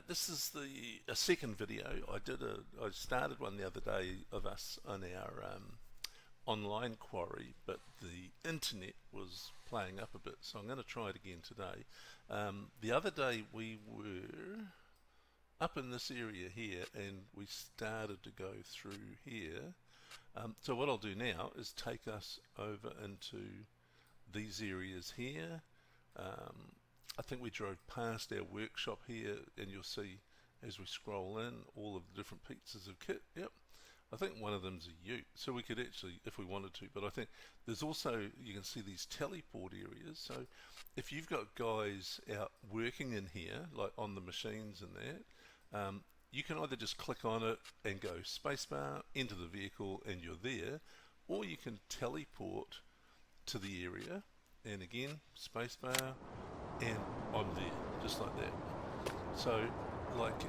This is a second video. I started one the other day of us on our online quarry, but the internet was playing up a bit, so I'm going to try it again today. The other day we were up in this area here, and we started to go through here. So what I'll do now is take us over into these areas here. I think we drove past our workshop here, and you'll see as we scroll in all of the different pieces of kit. Yep, I think one of them's a ute, so we could actually, if we wanted to, but I think there's also, you can see these teleport areas. So if you've got guys out working in here, like on the machines and that, you can either just click on it and go spacebar, enter the vehicle, and you're there, or you can teleport to the area, and again, spacebar, and I'm there, just like that. So, like,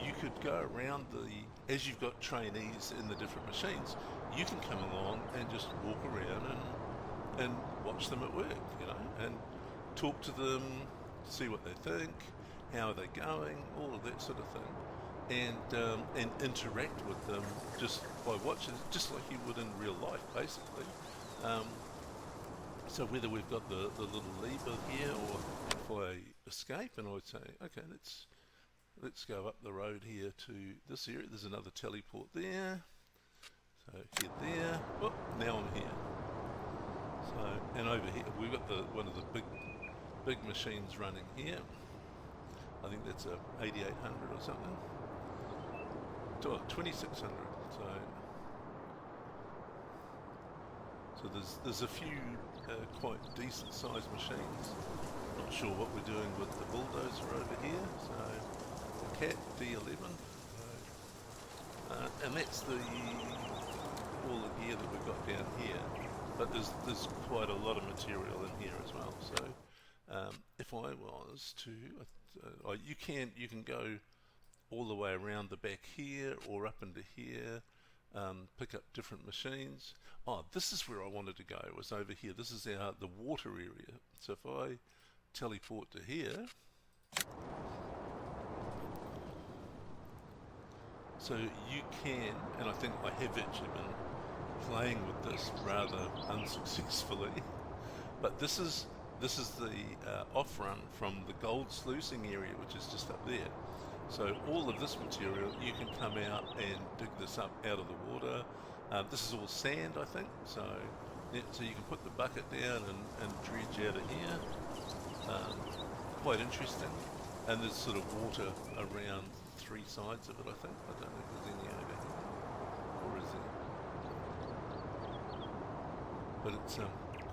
you could go around as you've got trainees in the different machines, you can come along and just walk around and watch them at work, and talk to them, see what they think, how are they going, all of that sort of thing, and interact with them just by watching, just like you would in real life, basically. So whether we've got the little lever here, or if I escape and I would say, okay, let's go up the road here to this area. There's another teleport there. So head there. Oh, now I'm here. So, and over here we've got one of the big machines running here. I think that's a 8800 or something. 2600. So there's a few quite decent sized machines. Not sure what we're doing with the bulldozer over here. So the Cat D11, and that's all the gear that we've got down here. But there's quite a lot of material in here as well. So if I was to, you can go all the way around the back here or up into here. Pick up different machines. Oh, this is where I wanted to go, was over here. This is the water area. So if I teleport to here, so you can, and I think I have actually been playing with this rather unsuccessfully, but this is the off run from the gold sluicing area, which is just up there. So all of this material, you can come out and dig this up out of the water. This is all sand, I think. So you can put the bucket down and dredge out of here. Quite interesting. And there's sort of water around three sides of it, I think. I don't think there's any over here. Or is there? But it's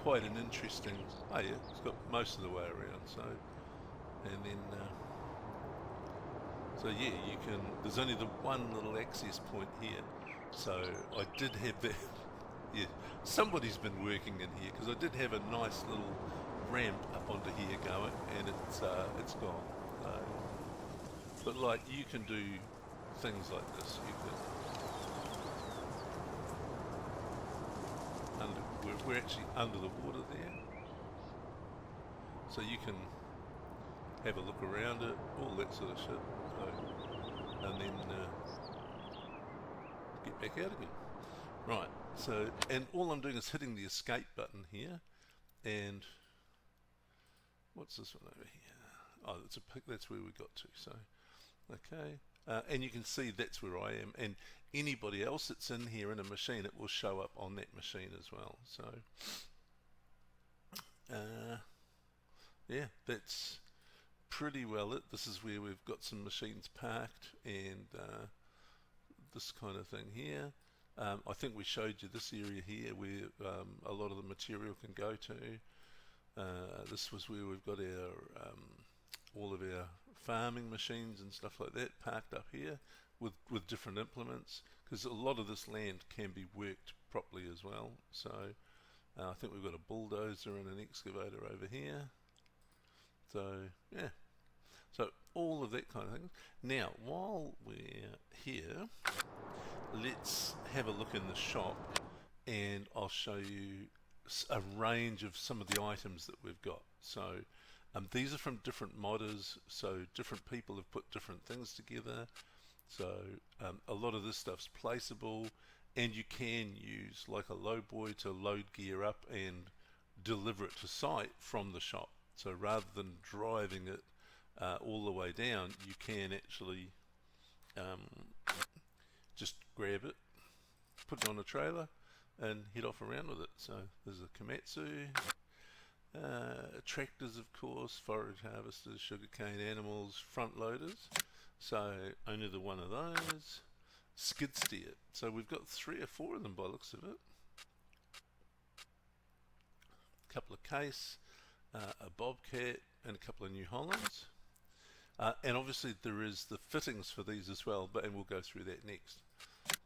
quite an interesting... Oh yeah, it's got most of the way around. So, and then... So yeah, you can, there's only the one little access point here. So I did have that, yeah, somebody's been working in here, because I did have a nice little ramp up onto here going, and it's gone. But like, you can do things like this. You can, we're actually under the water there. So you can have a look around it, all that sort of shit. And then get back out again. Right, so, and all I'm doing is hitting the escape button here, and what's this one over here? Oh, that's where we got to, so, okay. And you can see that's where I am, and anybody else that's in here in a machine, it will show up on that machine as well. So, yeah, that's pretty well it. This is where we've got some machines parked, and this kind of thing here. I think we showed you this area here where a lot of the material can go to. This was where we've got our all of our farming machines and stuff like that parked up here with different implements, because a lot of this land can be worked properly as well. So I think we've got a bulldozer and an excavator over here. So yeah, so all of that kind of thing. Now, while we're here, let's have a look in the shop, and I'll show you a range of some of the items that we've got. So These are from different modders, so different people have put different things together. So a lot of this stuff's placeable, and you can use like a lowboy to load gear up and deliver it to site from the shop. So rather than driving it all the way down, you can actually um, just grab it, put it on a trailer, and head off around with it. So there's a Komatsu, tractors, of course, forage harvesters, sugarcane animals, front loaders. So only the one of those. Skid steer. So we've got 3 or 4 of them by the looks of it. A couple of case, a bobcat, and a couple of New Hollands. And obviously there is the fittings for these as well, and we'll go through that next.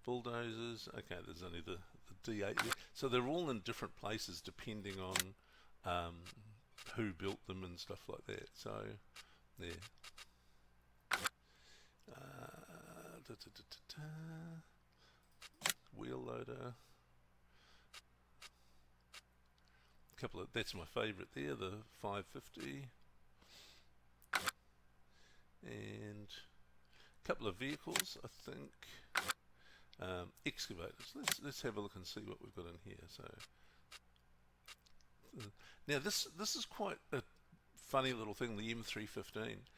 Bulldozers. Okay, there's only the D8 there. So they're all in different places depending on who built them and stuff like that. So there. Wheel loader. Couple of, that's my favourite there, the 550. And a couple of vehicles, I think. Excavators. Let's have a look and see what we've got in here. So now this is quite a funny little thing, the M315.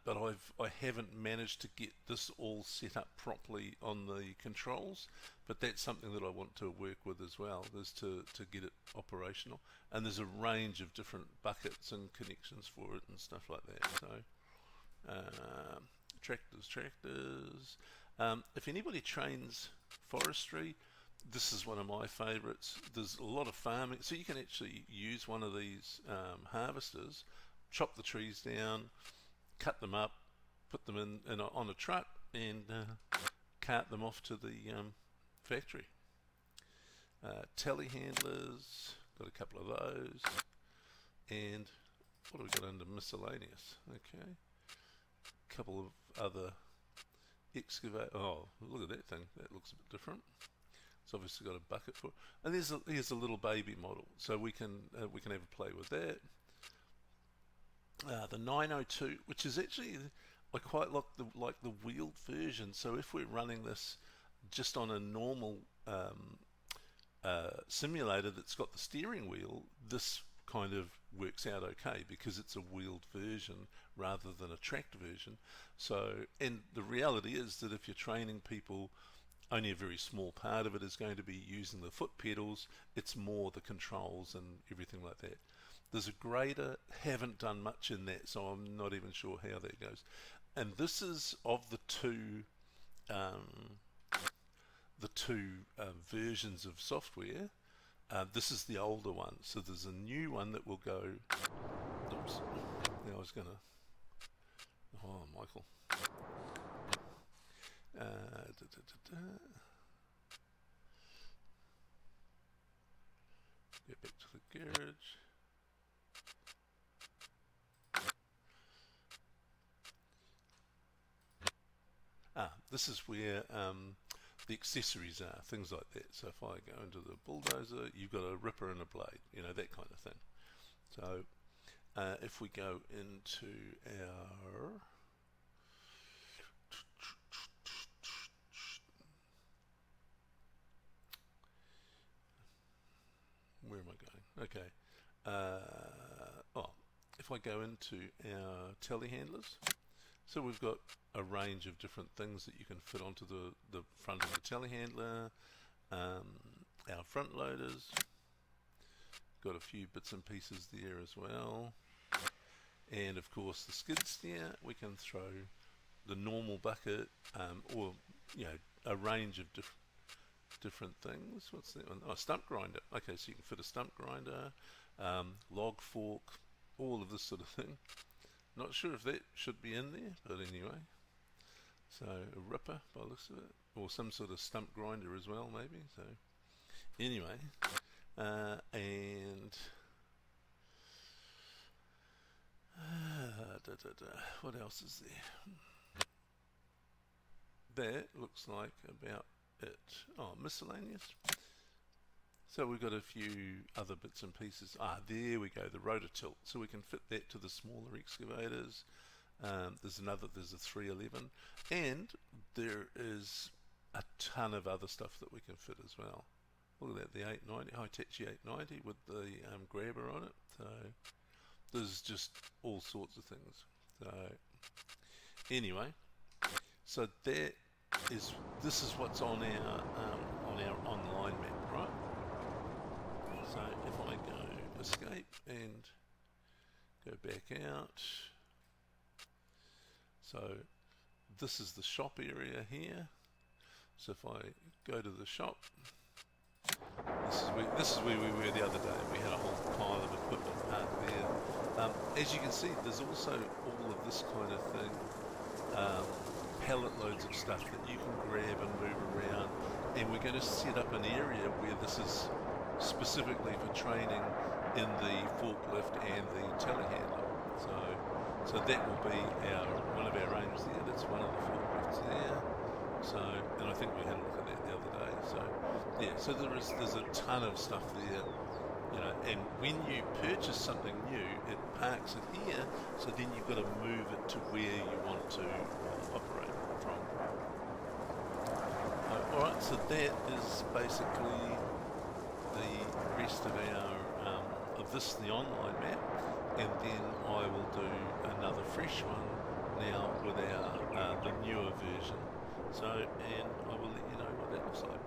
But I haven't managed to get this all set up properly on the controls, but that's something that I want to work with as well, is to get it operational. And there's a range of different buckets and connections for it and stuff like that. So tractors. If anybody trains forestry, this is one of my favourites. There's a lot of farming, so you can actually use one of these harvesters, chop the trees down, cut them up, put them in on a truck, and cart them off to the factory. Telehandlers, got a couple of those, and what have we got under miscellaneous? Okay, a couple of other excavate. Oh, look at that thing. That looks a bit different. It's obviously got a bucket for it. And here's a little baby model, so we can have a play with that. The 902, which is actually, I quite like the wheeled version. So if we're running this just on a normal simulator that's got the steering wheel, this kind of works out okay because it's a wheeled version rather than a tracked version. So, and the reality is that if you're training people, only a very small part of it is going to be using the foot pedals. It's more the controls and everything like that. There's a grader, haven't done much in that, so I'm not even sure how that goes. And this is of the two versions of software. This is the older one, so there's a new one that will go. Oops. Now I was gonna. Oh, Michael. Get back to the garage. This is where the accessories are, things like that. So if I go into the bulldozer, you've got a ripper and a blade, that kind of thing. So if we go into our where am I going? Okay. If I go into our telehandlers, so we've got a range of different things that you can fit onto the front of the telehandler. Our front loaders, got a few bits and pieces there as well. And of course the skid steer, we can throw the normal bucket or a range of different things. What's that one? Oh, stump grinder. Okay, so you can fit a stump grinder, log fork, all of this sort of thing. Not sure if that should be in there, but anyway. So a ripper by the looks of it, or some sort of stump grinder as well, maybe. So anyway, and what else is there? That looks like about it. Oh, miscellaneous. So we've got a few other bits and pieces. There we go, the rotor tilt. So we can fit that to the smaller excavators. There's a 311, and there is a ton of other stuff that we can fit as well. Look at that, the 890, Hitachi 890 with the grabber on it. So there's just all sorts of things. So anyway, so this is what's on our online map, right? So if I go escape and go back out, so this is the shop area here. So if I go to the shop, this is where we were the other day. We had a whole pile of equipment parked there. As you can see, there's also all of this kind of thing, pallet loads of stuff that you can grab and move around. And we're going to set up an area where this is specifically for training in the forklift and the telehandler. So that will be one of our aims there. That's one of the forklifts there. So, and I think we had a look at that the other day. So, yeah. So there's a ton of stuff there, you know. And when you purchase something new, it parks it here. So then you've got to move it to where you want to operate from. All right. So that is basically the rest of the online map, and then I will do another fresh one now with the newer version. So, and I will let you know what that looks like.